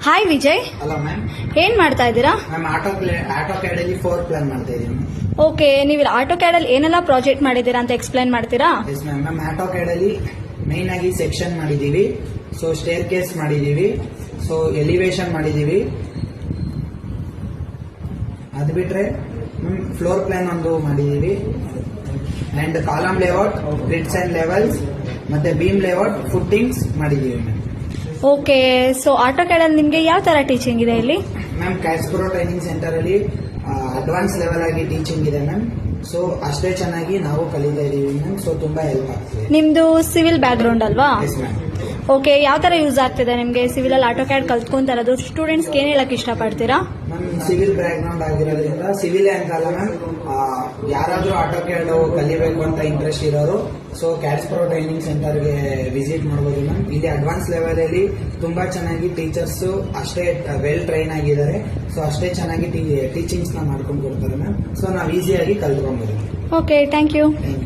Hi Vijay, hello ma'am. ಏನ್ ಮಾಡ್ತಾ ಇದ್ದೀರಾ? ಮ್ಯಾಮ್ ಆಟೋ ಕ್ಯಾಡ್ ಅಲ್ಲಿ 4 ಪ್ಲಾನ್ ಮಾಡ್ತಾ ಇದೀನಿ. ಓಕೆ, ನೀವು ಆಟೋ ಕ್ಯಾಡ್ ಅಲ್ಲಿ ಏನೆಲ್ಲ ಪ್ರಾಜೆಕ್ಟ್ ಮಾಡಿದ್ದೀರಾ ಅಂತ ಎಕ್ಸ್ಪ್ಲೈನ್ ಮಾಡ್ತೀರಾ? Yes ma'am. Ma'am auto CAD ಅಲ್ಲಿ ಮೈನ್ ಆಗಿ ಸೆಕ್ಷನ್ ಮಾಡಿದೀವಿ, ಸೊ ಸ್ಟೇರ್ ಕೇಸ್ ಮಾಡಿದೀವಿ, ಸೊ ಎಲಿವೇಶನ್ ಮಾಡಿದೀವಿ. ಅದು ಬಿಟ್ರೆ ಫ್ಲೋರ್ ಪ್ಲಾನ್ ಒಂದು ಮಾಡಿದೀವಿ and column layout, grids and levels ಮತ್ತೆ ಬೀಮ್ ಲೇಔಟ್, ಫುಟ್ಟಿಂಗ್ಸ್ ಮಾಡಿದೀವಿ ma'am. Okay, so auto CAD ಅಲ್ಲಿ ನಿಮ್ಗೆ ಯಾವ ತರ ಟೀಚಿಂಗ್ ಇದೆ ಇಲ್ಲಿ? ಮ್ಯಾಮ್ ಕ್ಯಾಸ್ಪ್ರೋ ಟ್ರೈನಿಂಗ್ ಸೆಂಟರ್ ಅಲ್ಲಿ ಅಡ್ವಾನ್ಸ್ ಲೆವೆಲ್ ಆಗಿ ಟೀಚಿಂಗ್ ಇದೆ ಮ್ಯಾಮ್. ಸೊ ಅಷ್ಟೇ ಚೆನ್ನಾಗಿ ನಾವು ಕಲಿತಾ ಇದೀವಿ ಮ್ಯಾಮ್. ಸೊ ತುಂಬಾ ಹೆಲ್ಪ್ ಆಗ್ತಿದೆ. ನಿಮ್ದು ಸಿವಿಲ್ ಬ್ಯಾಕ್ ಗ್ರೌಂಡ್ ಅಲ್ವಾ? Yes ma'am. ಓಕೆ, ಯಾವ ತರ ಯೂಸ್ ಆಗ್ತಿದೆ ನಿಮ್ಗೆ ಸಿವಿಲ್ ಅಲ್ಲಿ ಆಟೋ ಕ್ಯಾಡ್ ಕಲ್ತ್ಕೊಂತ ಇರೋದು? ಸ್ಟೂಡೆಂಟ್ಸ್ ಏನ್ ಹೇಳಕ್ ಇಷ್ಟಪಡ್ತೀರಾ? ಮ್ಯಾಮ್ ಸಿವಿಲ್ ಬ್ಯಾಕ್ ಗ್ರೌಂಡ್ ಆಗಿರೋದ್ರಿಂದ ಸಿವಿಲ್ ಅಂತಲ್ಲ ಮ್ಯಾಮ್, ಯಾರಾದ್ರೂ ಆಟೋ ಕ್ಯಾಡ್ ಕಲಿಬೇಕು ಅಂತ ಇಂಟ್ರೆಸ್ಟ್ ಇರೋರು ಸೊ ಕ್ಯಾಸ್ಪ್ರೋ ಟ್ರೈನಿಂಗ್ ಸೆಂಟರ್ಗೆ ವಿಸಿಟ್ ಮಾಡಬಹುದು ಮ್ಯಾಮ್. ಇಲ್ಲಿ ಅಡ್ವಾನ್ಸ್ ಲೆವೆಲ್ ಅಲ್ಲಿ ತುಂಬಾ ಚೆನ್ನಾಗಿ ಟೀಚರ್ಸ್ ಅಷ್ಟೇ ವೆಲ್ ಟ್ರೈನ್ ಆಗಿದ್ದಾರೆ. ಸೊ ಅಷ್ಟೇ ಚೆನ್ನಾಗಿ ಟೀಚಿಂಗ್ಸ್ ನ ಮಾಡ್ಕೊಂಡು ಕೊಡ್ತಾರೆ ಮ್ಯಾಮ್. ಸೊ ನಾವು ಈಸಿಯಾಗಿ ಕಲ್ತ್ಕೊಬಹುದು. Okay, thank you. Thank you.